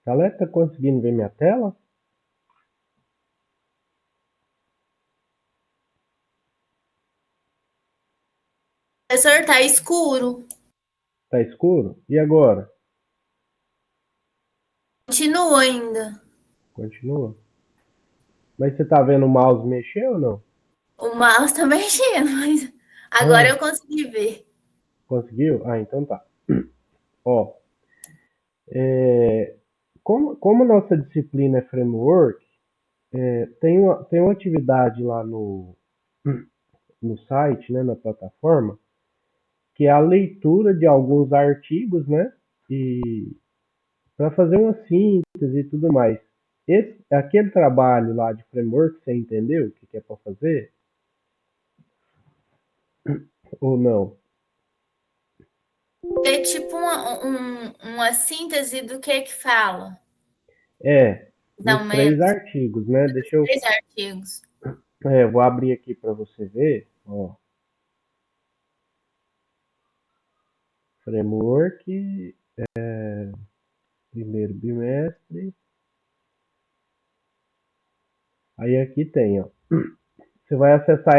Salete, tá conseguindo ver minha tela? Professor, tá escuro. Tá escuro? E agora? Continua ainda. Continua? Mas você tá vendo o mouse mexer ou não? O mouse tá mexendo, mas agora Ah, eu consegui ver. conseguiu? Ah, então tá. Ó, é, como nossa disciplina é framework, tem uma atividade lá no site, né, na plataforma, que é a leitura de alguns artigos, né, e para fazer uma síntese e tudo mais. Aquele trabalho lá de framework, você entendeu o que é para fazer ou não? É tipo uma síntese do que fala. É, Não nos três menos. artigos, né? Três artigos. Vou abrir aqui para você ver, ó, framework, primeiro bimestre, aí aqui tem, ó, você vai acessar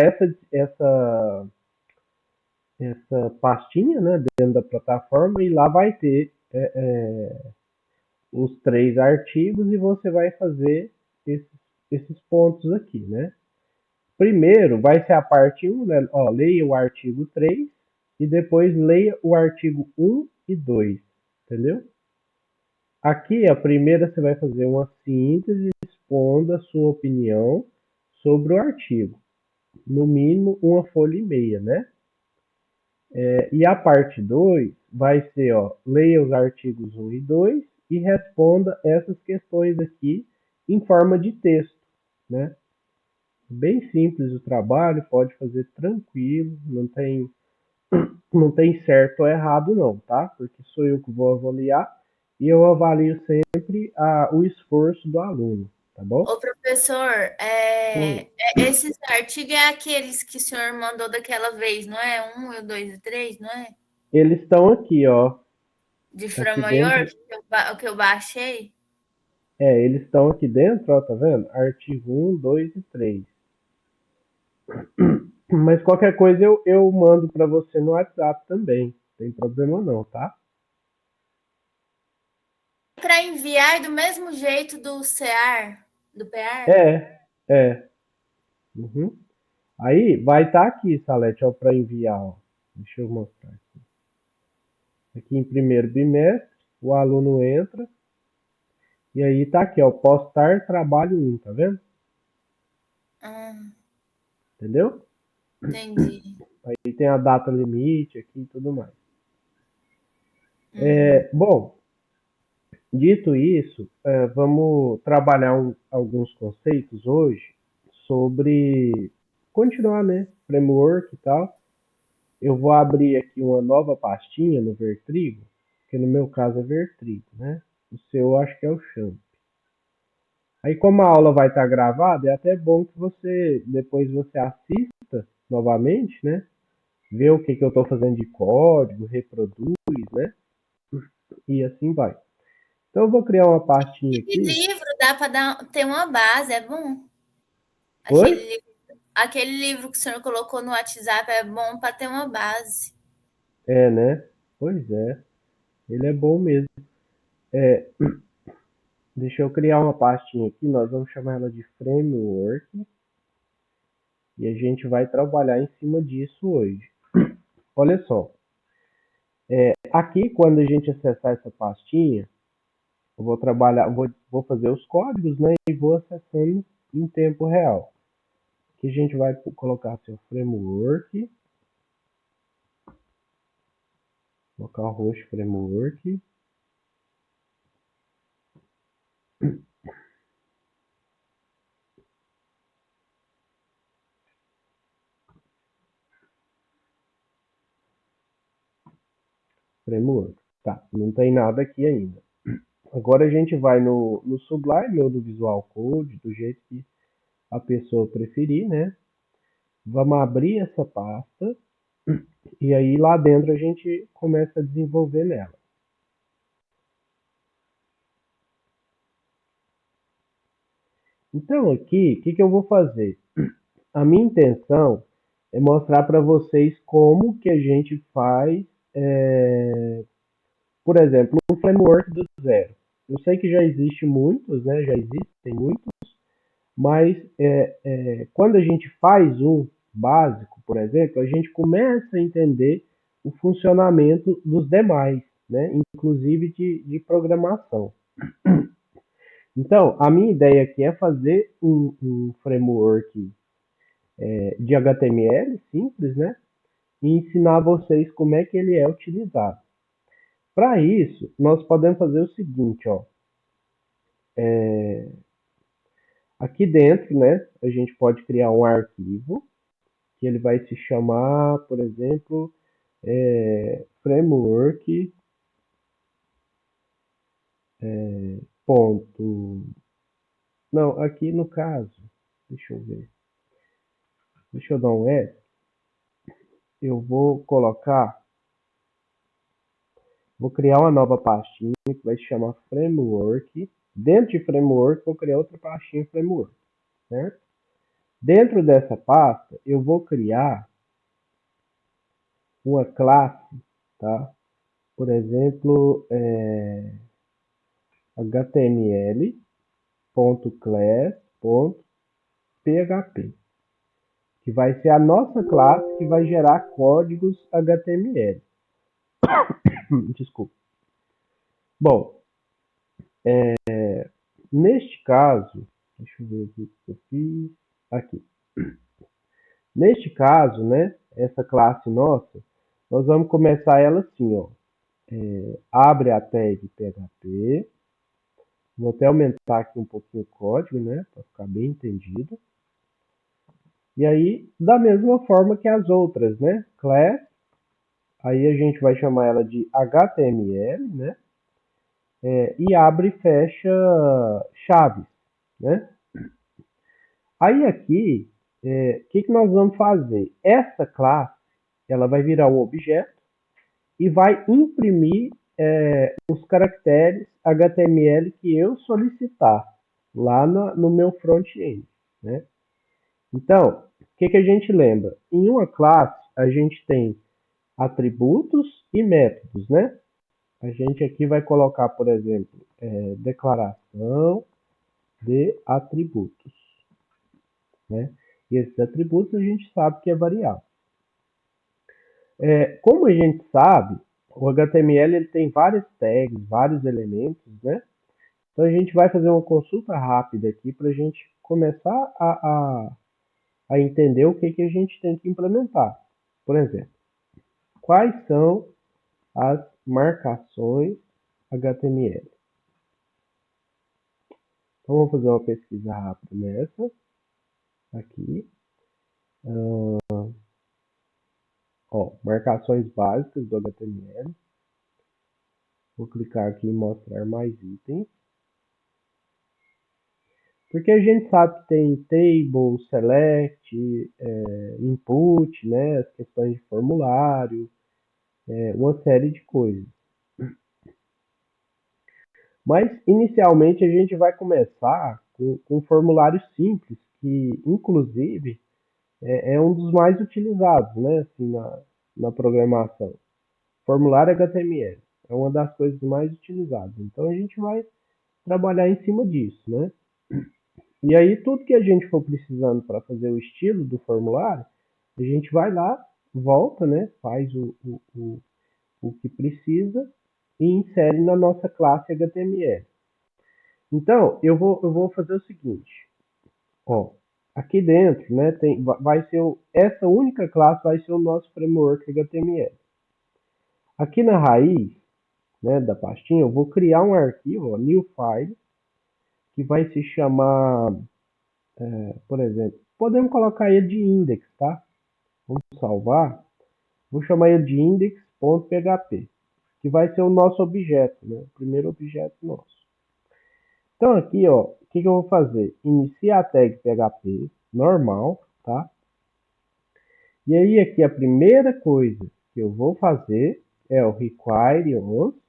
essa pastinha, né, dentro da plataforma e lá vai ter os três artigos e você vai fazer esses, esses pontos aqui, né? Primeiro vai ser a parte um, né? Ó, leia o artigo 3 e depois leia o artigo um e 2, entendeu? Aqui, a primeira, você vai fazer uma síntese expondo a sua opinião sobre o artigo. No mínimo, uma folha e meia, né? E a parte 2 vai ser, ó, leia os artigos um e 2 e responda essas questões aqui em forma de texto, né? Bem simples o trabalho, pode fazer tranquilo, não tem certo ou errado não, tá? Porque sou eu que vou avaliar e eu avalio sempre o esforço do aluno, tá bom? Ô, professor, Hum. esses artigos é aqueles que o senhor mandou daquela vez, não é? Um, o dois e três, não é? Eles estão aqui, ó, De aqui framework, dentro. que eu baixei. Eles estão aqui dentro, ó, tá vendo? Artigo um, 2 e 3. Mas qualquer coisa eu mando para você no WhatsApp também. Não tem problema não, tá? Para enviar do mesmo jeito do CEAR, do PEAR. É, é. Uhum. Aí vai estar aqui, Salete, ó, para enviar, ó. Deixa eu mostrar. Aqui em primeiro bimestre, o aluno entra e aí tá aqui, ó, postar trabalho um, tá vendo? Ah, Entendeu? entendi. Aí tem a data limite aqui e tudo mais. Uhum. Bom, dito isso, vamos trabalhar alguns conceitos hoje sobre continuar, né? Framework e tal. Eu vou abrir aqui uma nova pastinha no Vertrigo, que no meu caso é Vertrigo, né? O seu eu acho que é o Champ. Aí como a aula vai estar gravada, é até bom que depois você assista novamente, né? Vê o que, que eu estou fazendo de código, reproduz, né? E assim vai. Então eu vou criar uma pastinha Aquele aqui. livro dá para ter uma base, é bom. Oi? Aquele livro que o senhor colocou no WhatsApp é bom para ter uma base. É, né? Pois é. Ele é bom mesmo. É, deixa eu criar uma pastinha aqui. Nós vamos chamar ela de Framework. E a gente vai trabalhar em cima disso hoje. Olha só. Aqui, quando a gente acessar essa pastinha, eu vou trabalhar, vou fazer os códigos, né? E vou acessando em tempo real. Aqui a gente vai colocar seu framework, local host framework, framework. Tá, não tem nada aqui ainda. Agora a gente vai no Sublime ou no Visual Code, do jeito que a pessoa preferir, né? Vamos abrir essa pasta e aí lá dentro a gente começa a desenvolver nela. Então aqui, o que eu vou fazer? A minha intenção é mostrar para vocês como que a gente faz, por exemplo, um framework do zero. Eu sei que já existe muitos, né? Já existem muitos, mas quando a gente faz um básico, por exemplo, a gente começa a entender o funcionamento dos demais, né? Inclusive de programação. Então, a minha ideia aqui é fazer um framework de HTML simples, né? E ensinar vocês como é que ele é utilizado. Para isso, nós podemos fazer o seguinte, ó. Aqui dentro, né, a gente pode criar um arquivo que ele vai se chamar, por exemplo, framework ponto. Não, aqui no caso, deixa eu ver. Deixa eu dar um S. Eu vou criar uma nova pastinha que vai se chamar framework. Dentro de framework, vou criar outra pastinha framework, certo? Dentro dessa pasta, eu vou criar uma classe, tá? Por exemplo, html.class.php, que vai ser a nossa classe que vai gerar códigos HTML. Desculpa. Bom, neste caso, deixa eu ver aqui o que eu fiz. Aqui. Neste caso, né, essa classe nossa, nós vamos começar ela assim, ó. Abre a tag PHP. Vou até aumentar aqui um pouquinho o código, né, para ficar bem entendido. E aí, da mesma forma que as outras, né, class, aí a gente vai chamar ela de HTML, né, e abre e fecha chaves, né. Aí aqui, que nós vamos fazer? Essa classe, ela vai virar um objeto e vai imprimir os caracteres HTML que eu solicitar lá no meu front-end, né? Então, o que a gente lembra? Em uma classe, a gente tem atributos e métodos, né? A gente aqui vai colocar, por exemplo, declaração de atributos, né? E esses atributos a gente sabe que é variável. Como a gente sabe, o HTML ele tem várias tags, vários elementos, né? Então a gente vai fazer uma consulta rápida aqui para a gente começar a entender o que a gente tem que implementar. Por exemplo, quais são as marcações HTML? Então vamos fazer uma pesquisa rápida nessa, aqui. Marcações básicas do HTML. Vou clicar aqui em mostrar mais itens. Porque a gente sabe que tem table, select, input, né, as questões de formulário, uma série de coisas. Mas, inicialmente, a gente vai começar com um formulário simples, que, inclusive, é um dos mais utilizados, né, assim, na programação. Formulário HTML é uma das coisas mais utilizadas. Então, a gente vai trabalhar em cima disso, né? E aí, tudo que a gente for precisando para fazer o estilo do formulário, a gente vai lá, volta, né? Faz o que precisa e insere na nossa classe HTML. Então, eu vou fazer o seguinte, ó, aqui dentro, né, vai ser essa única classe vai ser o nosso framework HTML. Aqui na raiz, né, da pastinha, eu vou criar um arquivo, ó, new file, que vai se chamar, por exemplo, podemos colocar ele de index, tá? Vamos salvar. Vou chamar ele de index.php, que vai ser o nosso objeto, né? O primeiro objeto nosso. Então aqui, ó, o que eu vou fazer? Inicia a tag PHP normal, tá? E aí aqui a primeira coisa que eu vou fazer é o require once.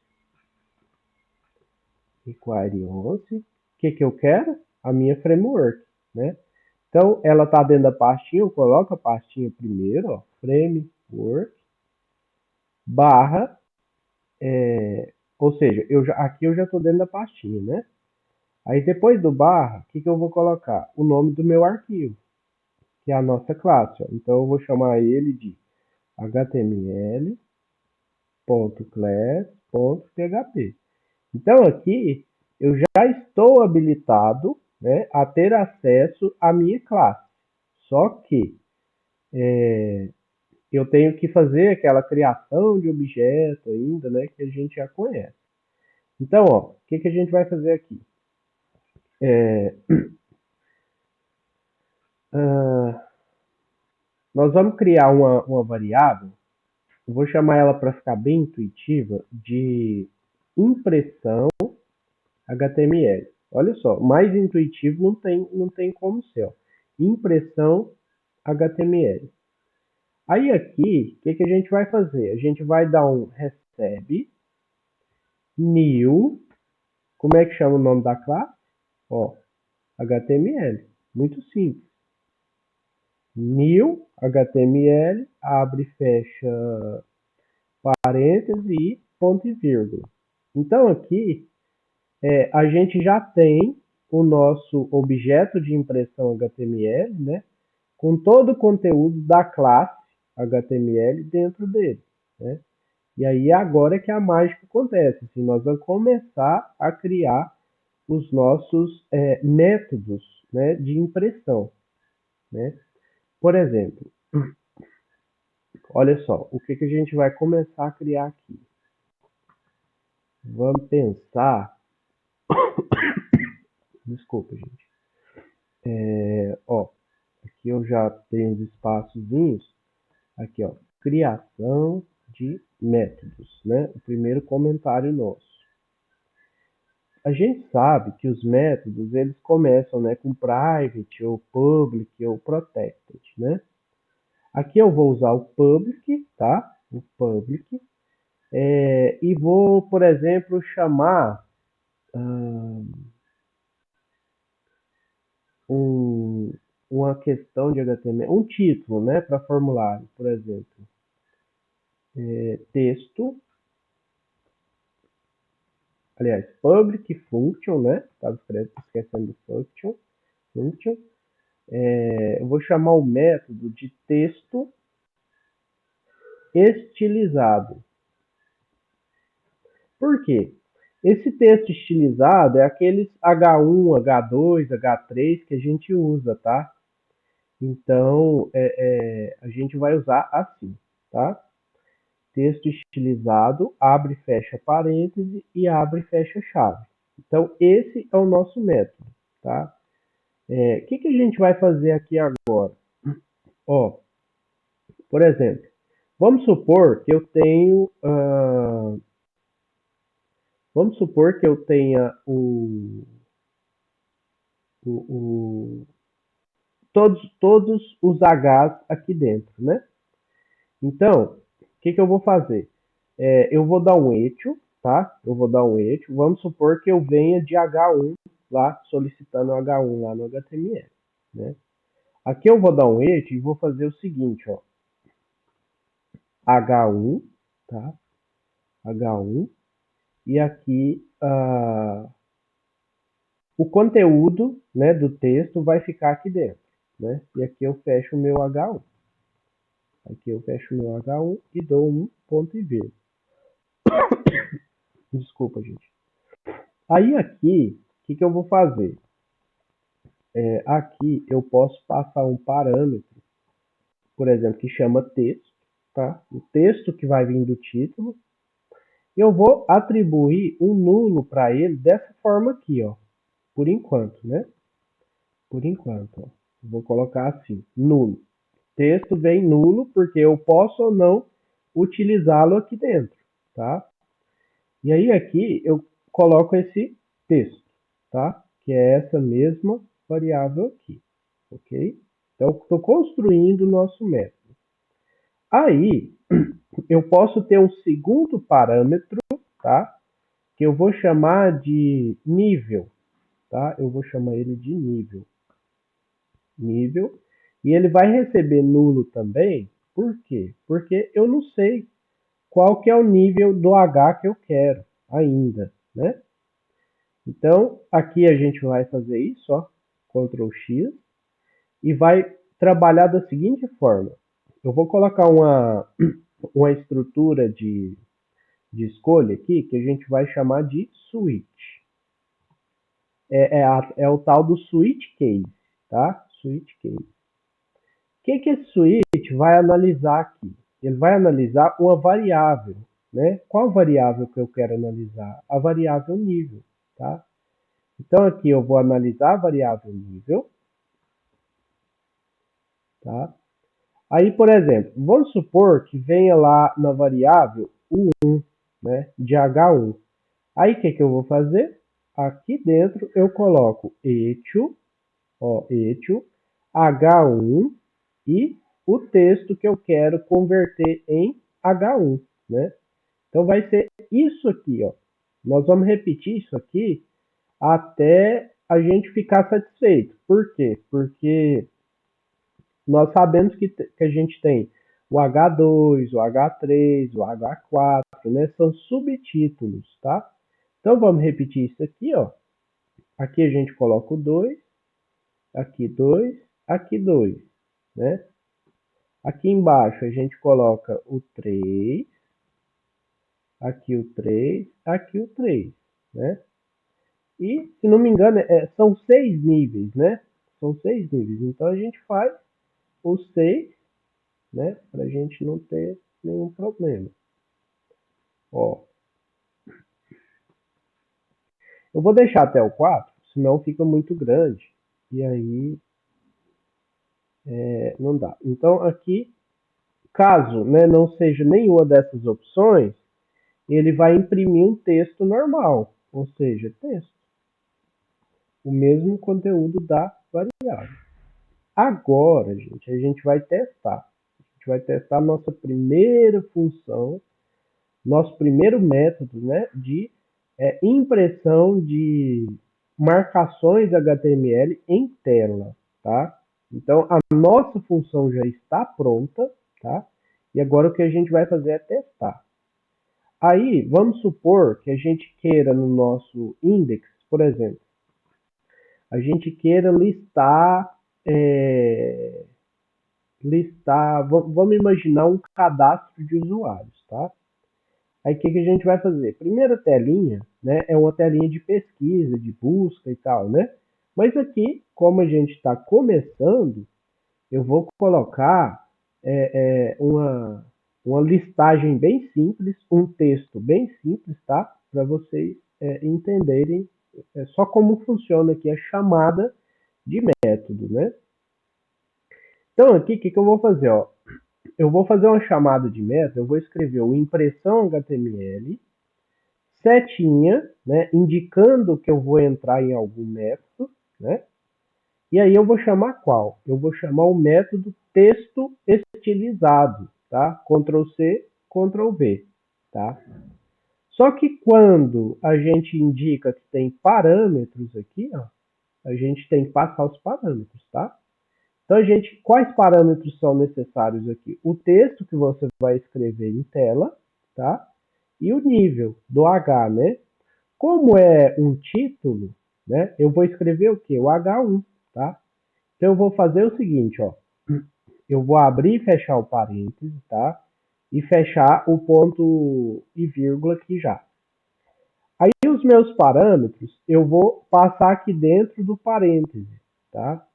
Require once. O que eu quero? a minha framework, né? Então, ela está dentro da pastinha, eu coloco a pastinha primeiro, ó, framework, barra, ou seja, aqui eu já estou dentro da pastinha, né? Aí depois do barra, o que eu vou colocar? O nome do meu arquivo, que é a nossa classe. Ó. Então eu vou chamar ele de html.class.php. Então aqui eu já estou habilitado, né, a ter acesso à minha classe. Só que eu tenho que fazer aquela criação de objeto ainda, né, que a gente já conhece. Então, ó, o que a gente vai fazer aqui? Nós vamos criar uma variável, eu vou chamar ela para ficar bem intuitiva, de impressão HTML. Olha só, mais intuitivo não tem como ser. Ó. Impressão HTML. Aí aqui, o que a gente vai fazer? A gente vai dar um recebe new, como é que chama o nome da classe? Ó, HTML, muito simples. New HTML, abre e fecha parênteses e ponto e vírgula. Então aqui a gente já tem o nosso objeto de impressão HTML, né, com todo o conteúdo da classe HTML dentro dele. Né? E aí agora é que a mágica acontece. Assim, nós vamos começar a criar os nossos métodos, né, de impressão. Né? Por exemplo, olha só, o que a gente vai começar a criar aqui? Vamos pensar. Desculpa, gente. Ó, aqui eu já tenho os espaçozinhos. Aqui, ó, criação de métodos, né? O primeiro comentário nosso. A gente sabe que os métodos, eles começam, né, com private, ou public, ou protected, né? Aqui eu vou usar o public, tá? O public. E vou, por exemplo, chamar uma questão de HTML, um título, né, para formulário, por exemplo. Texto, aliás, public function, né? Estava esquecendo do function. Eu vou chamar o método de texto estilizado. Por quê? Esse texto estilizado é aqueles H1, H2, H3 que a gente usa, tá? Então, a gente vai usar assim, tá? Texto estilizado, abre e fecha parêntese e abre e fecha chave. Então, esse é o nosso método, tá? O que a gente vai fazer aqui agora? Ó, por exemplo, vamos supor que eu tenho, vamos supor que eu tenha todos os Hs aqui dentro, né? Então, o que eu vou fazer? Eu vou dar um echo, tá? Eu vou dar um echo. Vamos supor que eu venha de H1 lá, solicitando H1 lá no HTML, né? Aqui eu vou dar um echo e vou fazer o seguinte, ó. H1, tá? H1. E aqui o conteúdo, né, do texto vai ficar aqui dentro, né? E aqui eu fecho o meu H1. Aqui eu fecho o meu H1 e dou um ponto e vírgula. Desculpa, gente. Aí aqui, o que eu vou fazer? Aqui eu posso passar um parâmetro, por exemplo, que chama texto, tá? O texto que vai vir do título. Eu vou atribuir um nulo para ele dessa forma aqui, ó. Por enquanto, né? Por enquanto, ó. Vou colocar assim, nulo. Texto vem nulo porque eu posso ou não utilizá-lo aqui dentro, tá? E aí aqui eu coloco esse texto, tá? Que é essa mesma variável aqui, ok? Então, estou construindo o nosso método. Aí, eu posso ter um segundo parâmetro, tá? Que eu vou chamar de nível. tá? Eu vou chamar ele de nível. Nível. E ele vai receber nulo também. Por quê? Porque eu não sei qual que é o nível do H que eu quero ainda, né? Então, aqui a gente vai fazer isso, ó, Ctrl X, e vai trabalhar da seguinte forma. Eu vou colocar uma estrutura de escolha aqui que a gente vai chamar de switch. É o tal do switch case, tá? Switch case. O que esse switch vai analisar aqui? Ele vai analisar uma variável, né? Qual variável que eu quero analisar? A variável nível, tá? Então aqui eu vou analisar a variável nível, tá? Aí, por exemplo, vamos supor que venha lá na variável o 1, né, de H1. Aí o que eu vou fazer? Aqui dentro eu coloco echo, ó, echo, H1 e o texto que eu quero converter em H1, né? Então vai ser isso aqui, ó. Nós vamos repetir isso aqui até a gente ficar satisfeito. Por quê? Porque nós sabemos que a gente tem o H2, o H3, o H4, né? São subtítulos, tá? Então vamos repetir isso aqui, ó. Aqui a gente coloca o 2, aqui 2, aqui 2, né? Aqui embaixo a gente coloca o 3, aqui o 3, aqui o 3, né? E, se não me engano, são 6 níveis, né? São 6 níveis. Então a gente faz os 6, né? Para a gente não ter nenhum problema. Ó, eu vou deixar até o 4, senão fica muito grande. E aí não dá. Então aqui, caso, né, não seja nenhuma dessas opções, ele vai imprimir um texto normal, ou seja, texto. O mesmo conteúdo da variável. Agora, gente, a gente vai testar. A gente vai testar a nossa primeira função, nosso primeiro método, né, de impressão de marcações HTML em tela, tá? Então, a nossa função já está pronta, tá? E agora o que a gente vai fazer é testar. Aí, vamos supor que a gente queira no nosso index, por exemplo, a gente queira vamos imaginar um cadastro de usuários, tá? Aí o que a gente vai fazer? Primeira telinha, né, é uma telinha de pesquisa, de busca e tal, né? Mas aqui, como a gente está começando, eu vou colocar uma listagem bem simples, um texto bem simples, tá? Para vocês entenderem só como funciona aqui a chamada de método, né? Então aqui, o que eu vou fazer? Ó? Eu vou fazer uma chamada de método, eu vou escrever o impressão HTML, setinha, né, indicando que eu vou entrar em algum método, né? E aí eu vou chamar qual? Eu vou chamar o método texto estilizado, tá? Ctrl C, Ctrl V, tá? Só que quando a gente indica que tem parâmetros aqui, ó, a gente tem que passar os parâmetros, tá? Então, quais parâmetros são necessários aqui? O texto que você vai escrever em tela, tá? E o nível do H, né? Como é um título, né? Eu vou escrever o quê? O H1, tá? Então, eu vou fazer o seguinte, ó. Eu vou abrir e fechar o parêntese, tá? E fechar o ponto e vírgula aqui já. Aí, os meus parâmetros, eu vou passar aqui dentro do parêntese, tá?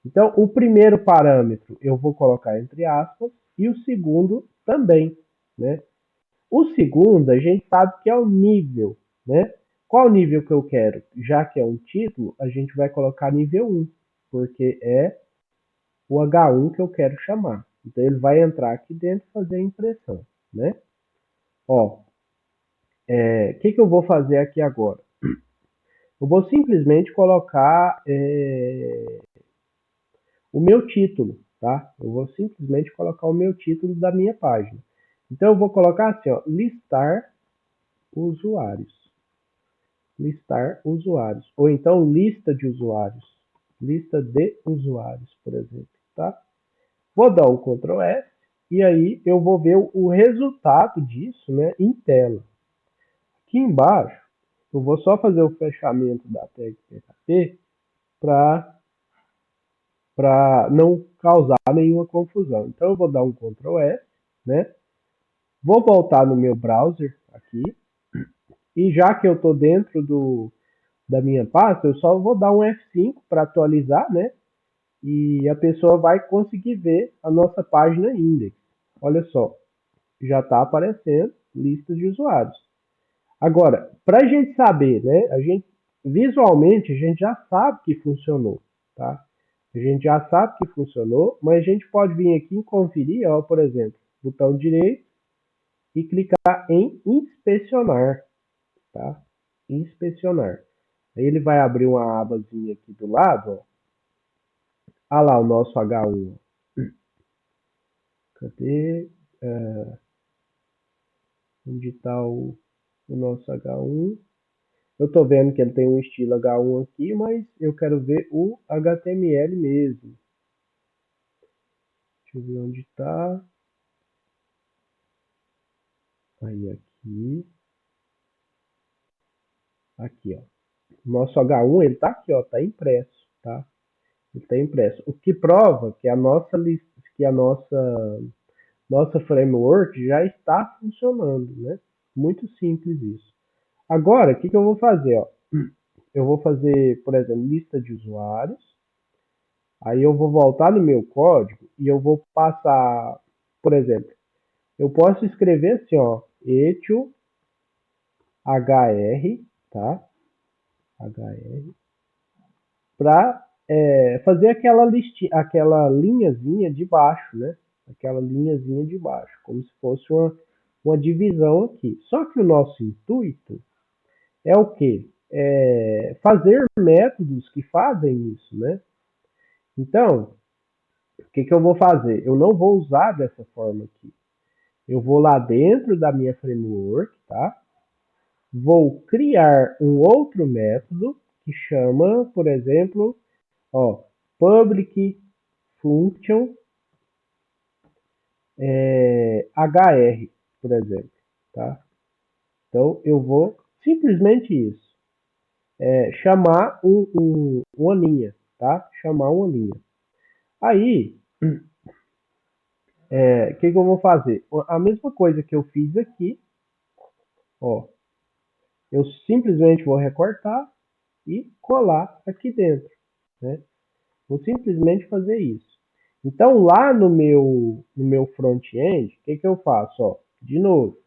Então, o primeiro parâmetro eu vou colocar entre aspas e o segundo também, né? O segundo, a gente sabe que é o nível, né? Qual nível que eu quero? Já que é um título, a gente vai colocar nível 1, porque é o H1 que eu quero chamar. Então, ele vai entrar aqui dentro e fazer a impressão, né? Ó, que eu vou fazer aqui agora? Eu vou simplesmente colocar o meu título, tá? Eu vou simplesmente colocar o meu título da minha página. Então eu vou colocar assim, ó, listar usuários. listar usuários, ou então lista de usuários, lista de usuários, por exemplo, tá? Vou dar um Ctrl S e aí eu vou ver o resultado disso, né, em tela. Aqui embaixo, eu vou só fazer o fechamento da tag PHP para não causar nenhuma confusão. Então eu vou dar um Ctrl S, né? Vou voltar no meu browser aqui e já que eu estou dentro da minha pasta, eu só vou dar um F5 para atualizar, né? E a pessoa vai conseguir ver a nossa página index. Olha só, já está aparecendo lista de usuários. Agora, para a gente saber, né? Visualmente a gente já sabe que funcionou, tá? A gente já sabe que funcionou, mas a gente pode vir aqui e conferir, ó, por exemplo, botão direito e clicar em inspecionar, tá? Inspecionar. Aí ele vai abrir uma abazinha aqui do lado, ó. Ah lá, o nosso H1. Cadê? Onde está o nosso H1? Eu estou vendo que ele tem um estilo H1 aqui, mas eu quero ver o HTML mesmo. Deixa eu ver onde está. Aí aqui. Aqui, ó. Nosso H1, ele tá aqui, ó, tá impresso, tá? Ele tá impresso. O que prova que a nossa lista, que a nossa framework já está funcionando, né? Muito simples isso. Agora, o que eu vou fazer, ó? Eu vou fazer, por exemplo, lista de usuários. Aí eu vou voltar no meu código e eu vou passar, por exemplo, eu posso escrever assim, ó, etio hr, tá? hr para fazer aquela linhazinha de baixo, né? Aquela linhazinha de baixo, como se fosse uma divisão aqui. Só que o nosso intuito é o quê? Fazer métodos que fazem isso, né? Então, o que eu vou fazer? Eu não vou usar dessa forma aqui. Eu vou lá dentro da minha framework, tá? Vou criar um outro método que chama, por exemplo, ó, public function hr, por exemplo, tá? Então eu vou simplesmente isso, chamar uma linha, tá? Chamar uma linha. Aí, que eu vou fazer? A mesma coisa que eu fiz aqui, ó, eu simplesmente vou recortar e colar aqui dentro, né? Vou simplesmente fazer isso. Então lá no meu front-end, o que eu faço? Ó, de novo,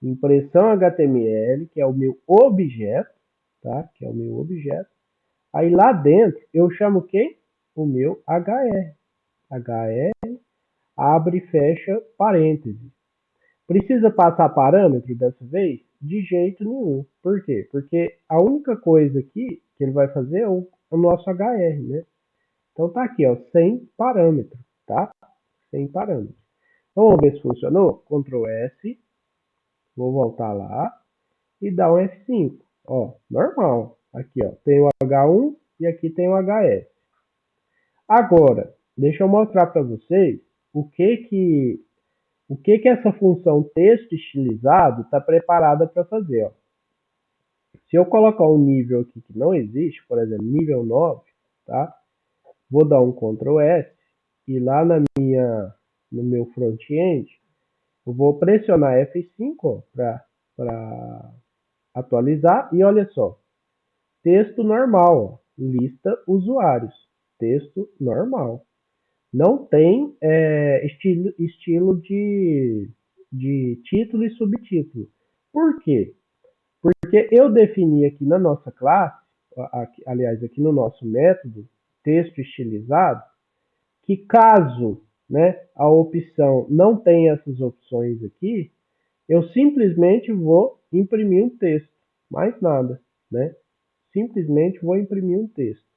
impressão HTML, que é o meu objeto, tá? Que é o meu objeto. Aí lá dentro eu chamo quem? O meu HR. HR abre e fecha parênteses. Precisa passar parâmetro dessa vez? De jeito nenhum. Por quê? Porque a única coisa aqui que ele vai fazer é o nosso HR, né? Então tá aqui, ó, sem parâmetro, tá? Sem parâmetro. Então, vamos ver se funcionou. Ctrl S, vou voltar lá e dar um F5. Ó, normal. Aqui, ó, tem o H1 e aqui tem o HS. Agora, deixa eu mostrar para vocês o que essa função texto estilizado está preparada para fazer. Ó. Se eu colocar um nível aqui que não existe, por exemplo, nível 9, tá? Vou dar um Ctrl S e lá no meu front-end, eu vou pressionar F5 para atualizar e olha só, texto normal, ó, lista usuários, texto normal. Não tem estilo de título e subtítulo. Por quê? Porque eu defini aqui na nossa classe, aliás, aqui no nosso método, texto estilizado, que caso, né, a opção não tenha essas opções aqui, eu simplesmente vou imprimir um texto, mais nada, né? Simplesmente vou imprimir um texto,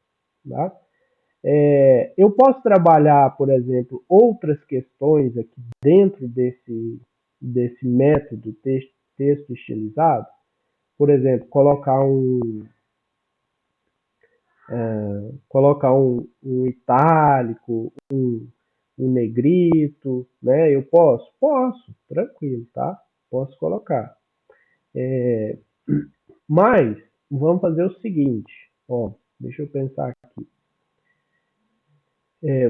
tá? Eu posso trabalhar, por exemplo, outras questões aqui dentro desse método texto estilizado? por exemplo, colocar um itálico, um negrito, né? Eu posso? Posso, tranquilo, tá? Posso colocar. Mas, vamos fazer o seguinte, ó, deixa eu pensar aqui.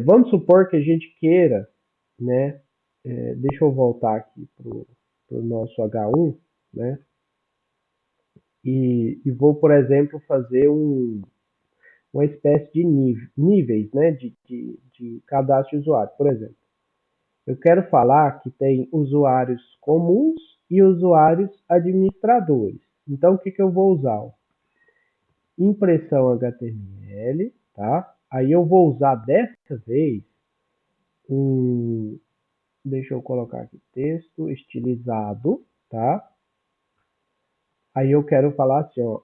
Vamos supor que a gente queira, né? Deixa eu voltar aqui pro nosso H1, né? E vou, por exemplo, fazer uma espécie de níveis, né? De cadastro de usuário. Por exemplo, eu quero falar que tem usuários comuns e usuários administradores. Então, o que, que eu vou usar? Impressão HTML, tá? Aí eu vou usar dessa vez deixa eu colocar aqui, texto estilizado, tá? Aí eu quero falar assim, ó,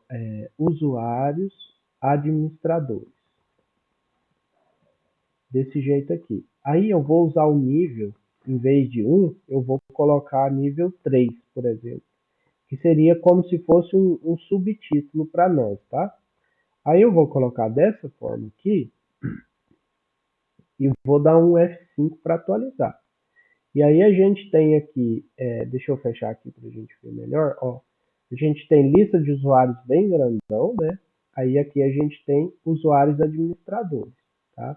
usuários administradores. Desse jeito aqui. Aí eu vou usar o nível, em vez de 1, eu vou colocar nível 3, por exemplo. Que seria como se fosse um subtítulo para nós, tá? Aí eu vou colocar dessa forma aqui e vou dar um F5 para atualizar. E aí a gente tem aqui, deixa eu fechar aqui para a gente ver melhor, ó. A gente tem lista de usuários bem grandão, né? Aí aqui a gente tem usuários administradores, tá?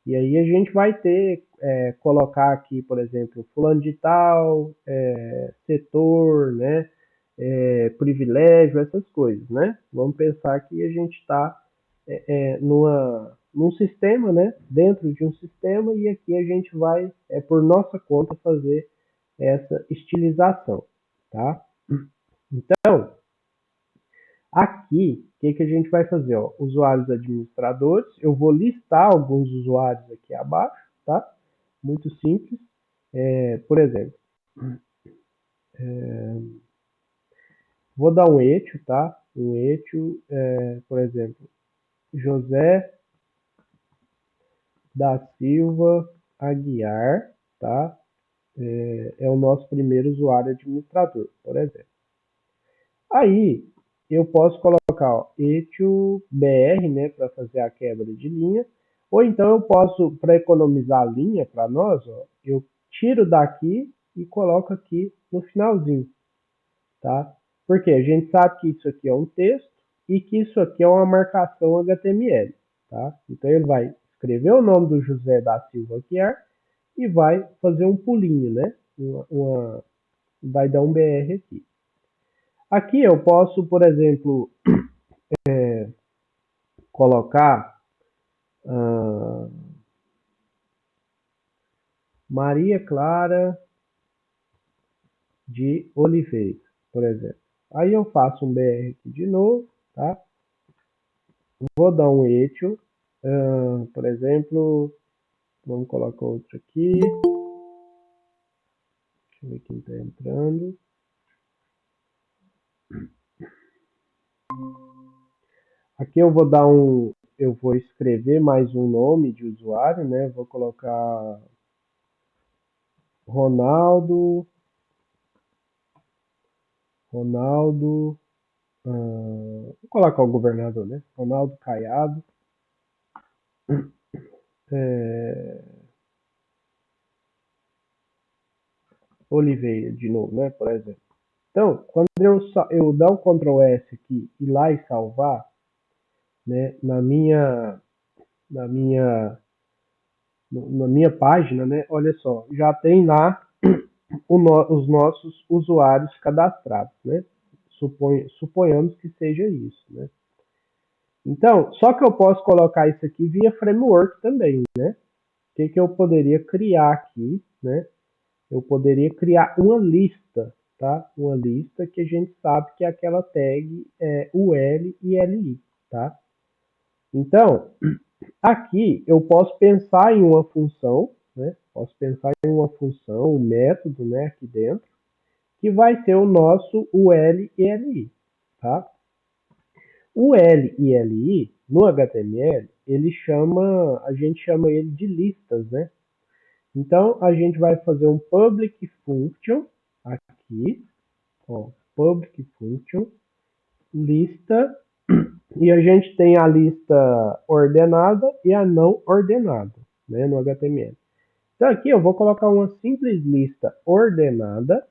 E aí a gente vai ter, colocar aqui, por exemplo, fulano de tal, setor, né? Privilégio, essas coisas, né? Vamos pensar que a gente está num sistema, né? Dentro de um sistema e aqui a gente vai, por nossa conta, fazer essa estilização, tá? Então, aqui, o que, que a gente vai fazer? Ó? Usuários administradores, eu vou listar alguns usuários aqui abaixo, tá? Muito simples. Por exemplo, vou dar um etio, tá? Um etio, por exemplo, José da Silva Aguiar, tá? É o nosso primeiro usuário administrador, por exemplo. Aí, eu posso colocar ó, etio BR, né, para fazer a quebra de linha, ou então eu posso, para economizar a linha para nós, ó, eu tiro daqui e coloco aqui no finalzinho, tá? Porque a gente sabe que isso aqui é um texto e que isso aqui é uma marcação HTML, tá? Então ele vai escrever o nome do José da Silva Aguiar e vai fazer um pulinho, né? Vai dar um BR aqui. Aqui eu posso, por exemplo, colocar Maria Clara de Oliveira, por exemplo. Aí eu faço um BR aqui de novo, tá? Vou dar um etio, por exemplo, vamos colocar outro aqui. Deixa eu ver quem está entrando. Aqui eu vou escrever mais um nome de usuário, né? Vou colocar Ronaldo, vou colocar o governador, né? Ronaldo Caiado, Oliveira, de novo, né? Por exemplo. Então, quando eu dar um Ctrl S aqui e lá e salvar, né? Na minha página, né? Olha só, já tem lá os nossos usuários cadastrados, né? Suponhamos que seja isso, né? Então, só que eu posso colocar isso aqui via framework também, né? O que eu poderia criar aqui, né? Eu poderia criar uma lista, tá? Uma lista que a gente sabe que é aquela tag UL e LI, tá? Então, aqui eu posso pensar em uma função, né? Posso pensar em uma função, um método, né? Aqui dentro, que vai ser o nosso UL e LI, tá? O L e LI no HTML, a gente chama ele de listas, né? Então a gente vai fazer um public function aqui, ó, public function, lista, e a gente tem a lista ordenada e a não ordenada, né, no HTML. Então aqui eu vou colocar uma simples lista ordenada,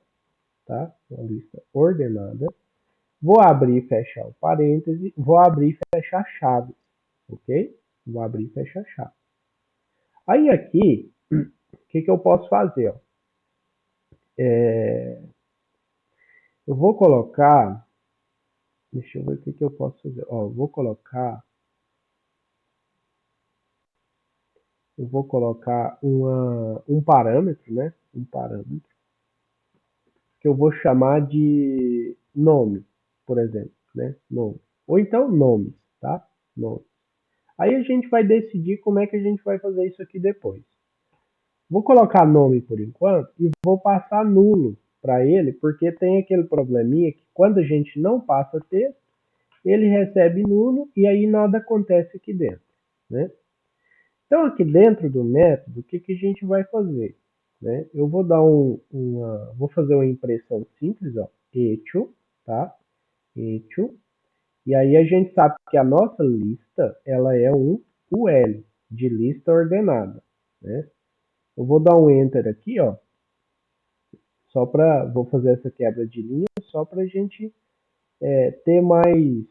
tá? Uma lista ordenada. Vou abrir e fechar o parêntese, vou abrir e fechar chaves, ok? Vou abrir e fechar chaves. Aí aqui, o que eu posso fazer? Ó? Eu vou colocar, deixa eu ver o que eu posso fazer. Ó, eu vou colocar um parâmetro, né? Um parâmetro que eu vou chamar de nome, por exemplo, né? Nome. Ou então nomes, tá? Nome. Aí a gente vai decidir como é que a gente vai fazer isso aqui depois. Vou colocar nome por enquanto e vou passar nulo para ele, porque tem aquele probleminha que quando a gente não passa texto, ele recebe nulo e aí nada acontece aqui dentro, né? Então aqui dentro do método, o que, que a gente vai fazer? Né? Eu vou dar vou fazer uma impressão simples, ó, echo, tá? Echo. E aí a gente sabe que a nossa lista, ela é um UL, de lista ordenada, né? Eu vou dar um enter aqui, ó, vou fazer essa quebra de linha só para a gente ter mais,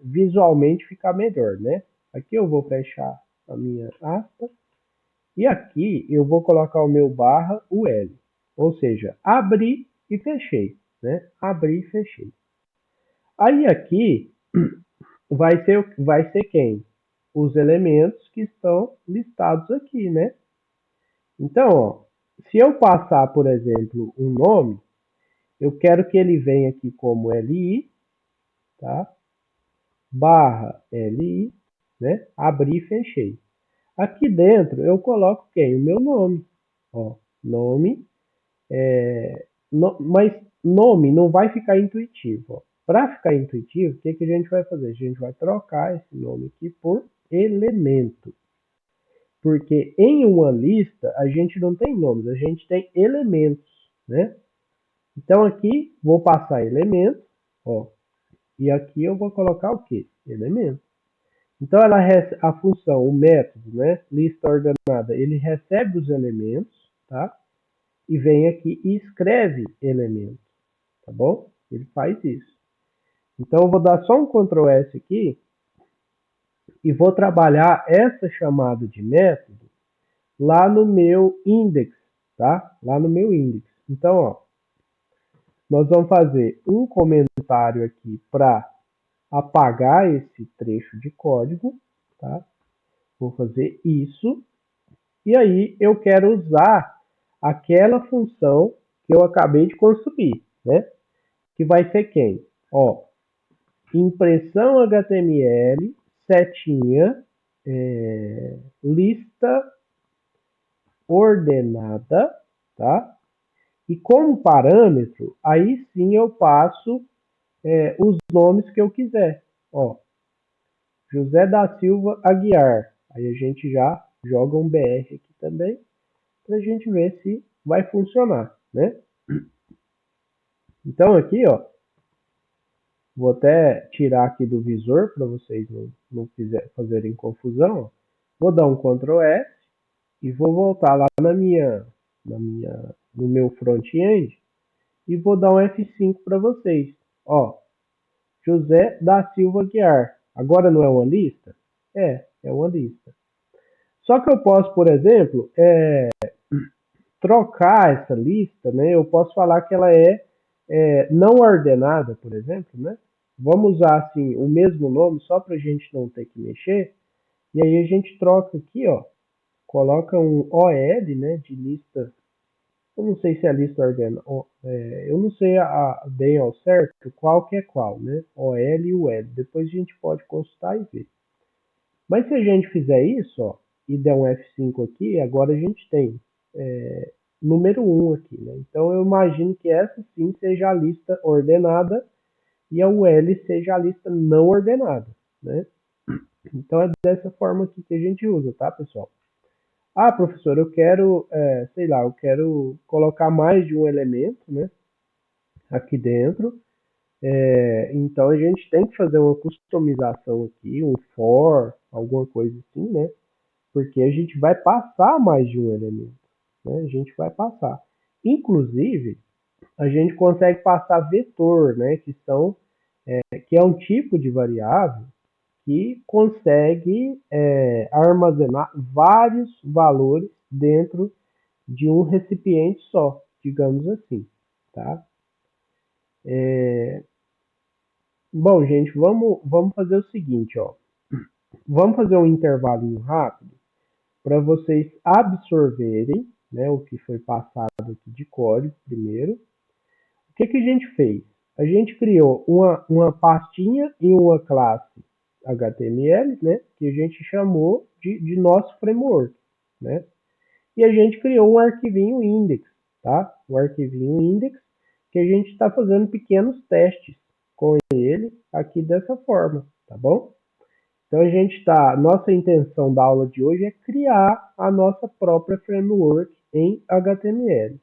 visualmente ficar melhor, né? Aqui eu vou fechar a minha aspa e aqui eu vou colocar o meu barra UL, ou seja, abri e fechei, né? Abri e fechei. Aí aqui vai ser quem? Os elementos que estão listados aqui, né? Então, ó, se eu passar, por exemplo, um nome, eu quero que ele venha aqui como LI, tá? Barra LI, né? Abri e fechei. Aqui dentro eu coloco quem? O meu nome. Ó, nome, mas nome não vai ficar intuitivo. Para ficar intuitivo, o que, que a gente vai fazer? A gente vai trocar esse nome aqui por elemento. Porque em uma lista a gente não tem nomes, a gente tem elementos, né? Então aqui vou passar elemento, ó, e aqui eu vou colocar o que? Elemento. Então a função, o método, né, lista ordenada, ele recebe os elementos, tá? E vem aqui e escreve elementos, tá bom? Ele faz isso. Então eu vou dar só um Ctrl S aqui e vou trabalhar essa chamada de método lá no meu index, tá? Lá no meu index. Então, ó, nós vamos fazer um comentário aqui para apagar esse trecho de código, tá? Vou fazer isso. E aí eu quero usar aquela função que eu acabei de construir, né? Que vai ser quem? Ó, impressão HTML, setinha, lista ordenada, tá? E como parâmetro, aí sim eu passo os nomes que eu quiser. Ó, José da Silva Aguiar. Aí a gente já joga um BR aqui também, para a gente ver se vai funcionar, né? Então aqui, ó, vou até tirar aqui do visor para vocês não fazerem confusão. Ó. Vou dar um Ctrl S e vou voltar lá no meu front-end e vou dar um F5 para vocês. Ó, José da Silva Guiar. Agora não é uma lista? É uma lista. Só que eu posso, por exemplo, trocar essa lista, né? Eu posso falar que ela não ordenada, por exemplo, né? Vamos usar assim o mesmo nome só para a gente não ter que mexer. E aí a gente troca aqui, ó, coloca um OL, né, de lista. Eu não sei se é a lista ordenada, eu não sei bem ao certo qual que é qual, né? OL e UL. Depois a gente pode consultar e ver. Mas se a gente fizer isso, ó, e der um F5 aqui, agora a gente tem número 1 aqui, né? Então eu imagino que essa sim seja a lista ordenada e a UL seja a lista não ordenada, né? Então é dessa forma aqui que a gente usa, tá, pessoal? Ah, professor, eu quero, sei lá, eu quero colocar mais de um elemento, né, aqui dentro. Então a gente tem que fazer uma customização aqui, um for, alguma coisa assim, né? Porque a gente vai passar mais de um elemento, né? A gente vai passar. Inclusive, a gente consegue passar vetor, né? Que é um tipo de variável que consegue armazenar vários valores dentro de um recipiente só, digamos assim, tá? Bom, gente, vamos fazer o seguinte, ó. Vamos fazer um intervalinho rápido para vocês absorverem, né, o que foi passado aqui de código primeiro. O que a gente fez? A gente criou uma pastinha e uma classe HTML, né, que a gente chamou de nosso framework, né? E a gente criou um arquivinho index, tá? Um arquivinho index que a gente está fazendo pequenos testes com ele aqui dessa forma, tá bom? Então a gente nossa intenção da aula de hoje é criar a nossa própria framework em HTML.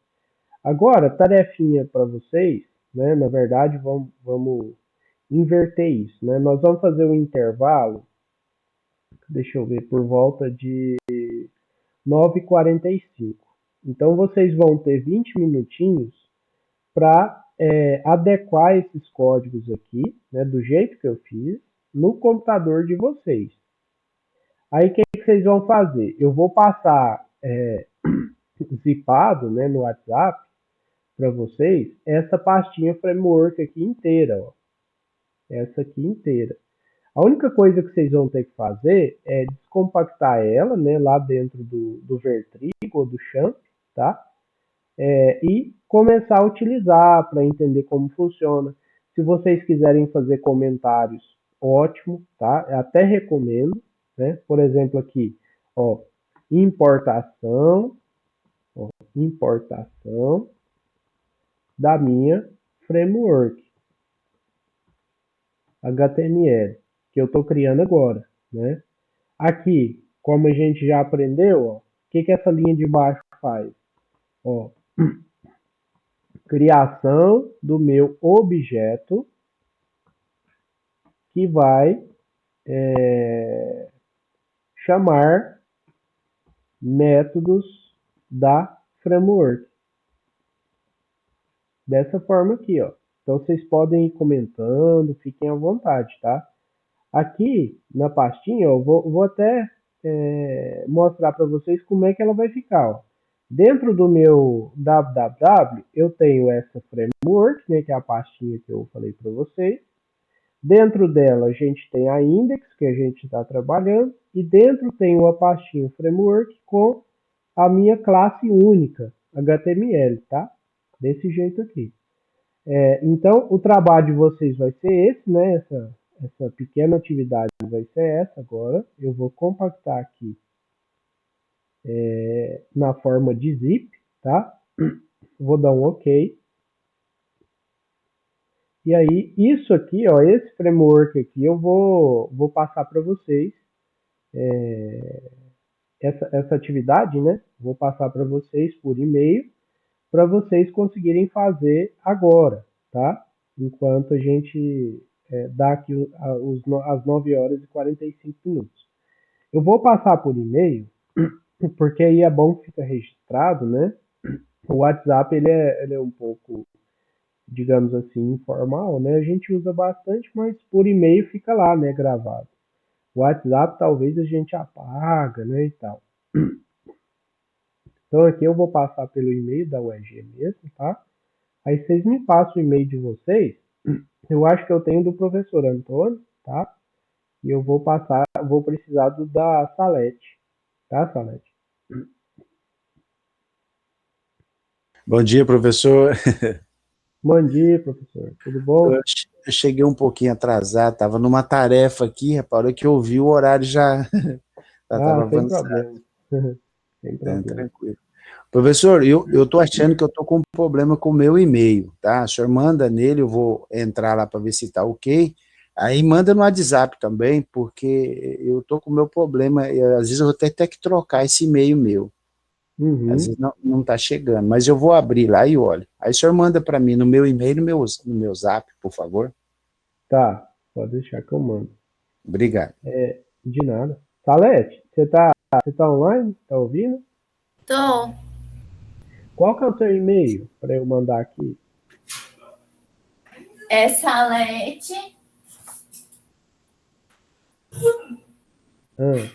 Agora, tarefinha para vocês, né? Na verdade, vamos inverter isso, né? Nós vamos fazer um intervalo, deixa eu ver, por volta de 9h45. Então vocês vão ter 20 minutinhos para adequar esses códigos aqui, né, do jeito que eu fiz, no computador de vocês. Aí o que vocês vão fazer? Eu vou passar zipado, né, no WhatsApp para vocês essa pastinha framework aqui inteira, ó. Essa aqui inteira. A única coisa que vocês vão ter que fazer é descompactar ela, né, lá dentro do Vertrigo ou do Champ, tá? E começar a utilizar para entender como funciona. Se vocês quiserem fazer comentários, ótimo, tá? Eu até recomendo, né? Por exemplo, aqui, ó, importação, ó, importação da minha framework HTML, que eu estou criando agora, né? Aqui, como a gente já aprendeu, ó, o que essa linha de baixo faz? Ó, criação do meu objeto que vai chamar métodos da framework. Dessa forma aqui, ó. Então vocês podem ir comentando, fiquem à vontade, tá? Aqui na pastinha, ó, vou até mostrar para vocês como é que ela vai ficar. Ó. Dentro do meu www, eu tenho essa framework, né, que é a pastinha que eu falei para vocês. Dentro dela a gente tem a index que a gente está trabalhando e dentro tem uma pastinha framework com a minha classe única HTML, tá? Desse jeito aqui. Então o trabalho de vocês vai ser esse, né? Essa pequena atividade vai ser essa agora. Eu vou compactar aqui na forma de zip, tá? Vou dar um OK. E aí, isso aqui, ó, esse framework aqui, eu vou passar para vocês essa atividade, né? Vou passar para vocês por e-mail para vocês conseguirem fazer agora, tá? Enquanto a gente dá aqui as 9h45. Eu vou passar por e-mail, porque aí é bom que fica registrado, né? O WhatsApp ele é um pouco, digamos assim, informal, né? A gente usa bastante, mas por e-mail fica lá, né, gravado. O WhatsApp talvez a gente apaga, né, e tal. Então aqui eu vou passar pelo e-mail da UEG mesmo, tá? Aí vocês me passam o e-mail de vocês. Eu acho que eu tenho do professor Antônio, tá? E eu vou passar, vou precisar do da Salete, tá, Salete? Bom dia, professor. Bom dia, professor. Tudo bom? Eu cheguei um pouquinho atrasado, estava numa tarefa aqui, reparou que eu vi o horário já estava Sem avançado. problema. Sem Tá, problema. tranquilo. Professor, eu estou achando que eu estou com um problema com o meu e-mail, tá? O senhor manda nele, eu vou entrar lá para ver se está ok. Aí manda no WhatsApp também, porque eu estou com o meu problema, e às vezes eu vou até ter que trocar esse e-mail meu. Às Uhum. vezes não está chegando, mas eu vou abrir lá e olho. Aí o senhor manda para mim no meu e-mail, no meu zap, por favor. Tá, pode deixar que eu mando. Obrigado. De nada. Salete, você tá online? Tá ouvindo? Tô. Qual que é o seu e-mail para eu mandar aqui? É Salete. Ah,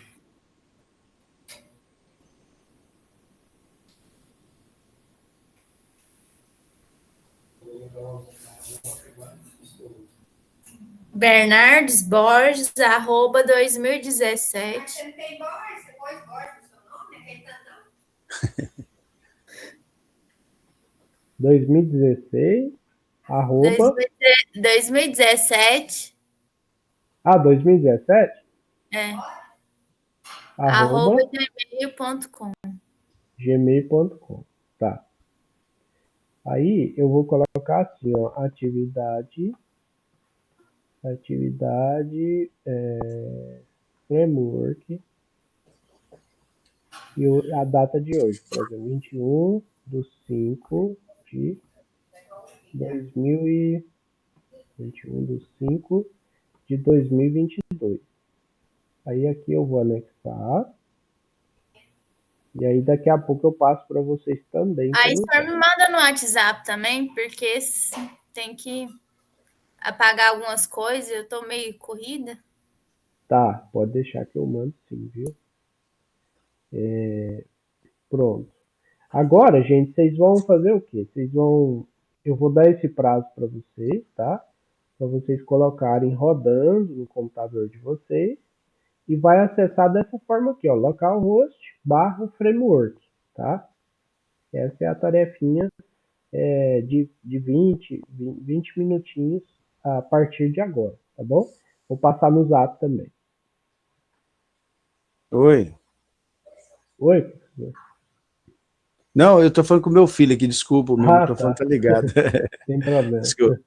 Bernardes Borges, arroba 2017. 2016, arroba. 2017. 2017, É. arroba Arroba gmail.com. gmail.com. Tá. Aí eu vou colocar assim, ó, atividade framework e a data de hoje, por exemplo, 21 de 21 de 5 de 2022. Aí aqui eu vou anexar e aí daqui a pouco eu passo para vocês também Aí como o senhor tá. me manda no WhatsApp também, porque tem que apagar algumas coisas, eu tô meio corrida. Tá, pode deixar que eu mando sim, viu? Pronto. Agora, gente, vocês vão fazer o quê? Eu vou dar esse prazo para vocês, tá? Para vocês colocarem rodando no computador de vocês e vai acessar dessa forma aqui, ó, localhost barra framework, tá? Essa é a tarefinha de 20 minutinhos a partir de agora, tá bom? Vou passar no zap também. Oi. Oi, professor. Não, eu estou falando com o meu filho aqui, desculpa, o meu Ah, microfone tá. está ligado. Sem problema. Desculpa.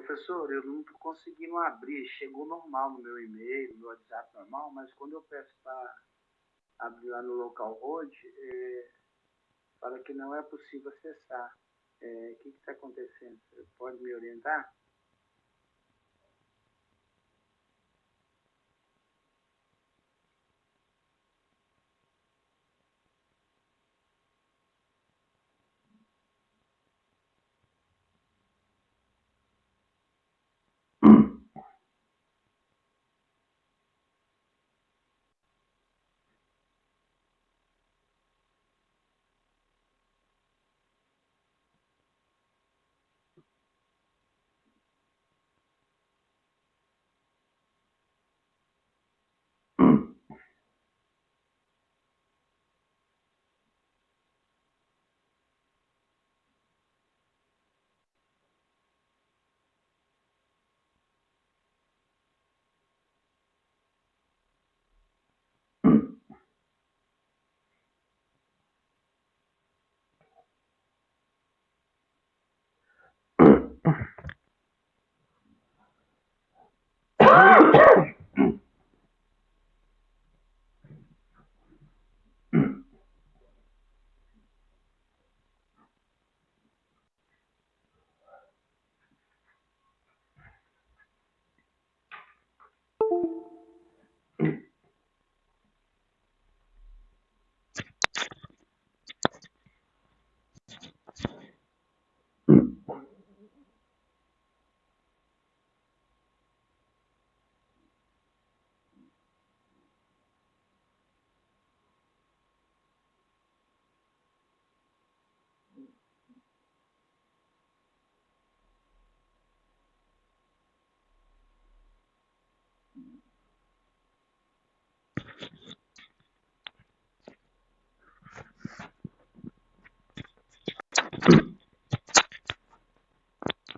Professor, eu não estou conseguindo abrir. Chegou normal no meu e-mail, no meu WhatsApp normal, mas quando eu peço para abrir lá no localhost, fala que não é possível acessar. O que está acontecendo? Você pode me orientar?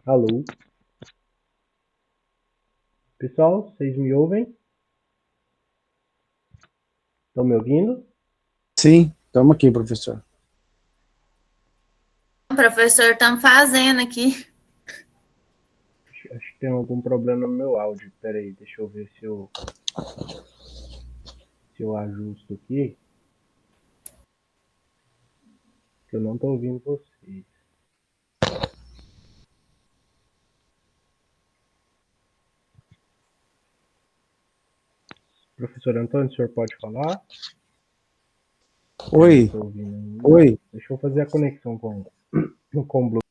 Alô? Pessoal, vocês me ouvem? Estão me ouvindo? Sim, estamos aqui, professor. Professor, estamos fazendo aqui. Acho que tem algum problema no meu áudio. Pera aí, deixa eu ver se eu ajusto aqui. Que eu não estou ouvindo vocês. Professor Antônio, o senhor pode falar? Oi. Não tô ouvindo ainda. Oi. Deixa eu fazer a conexão com o Bluetooth.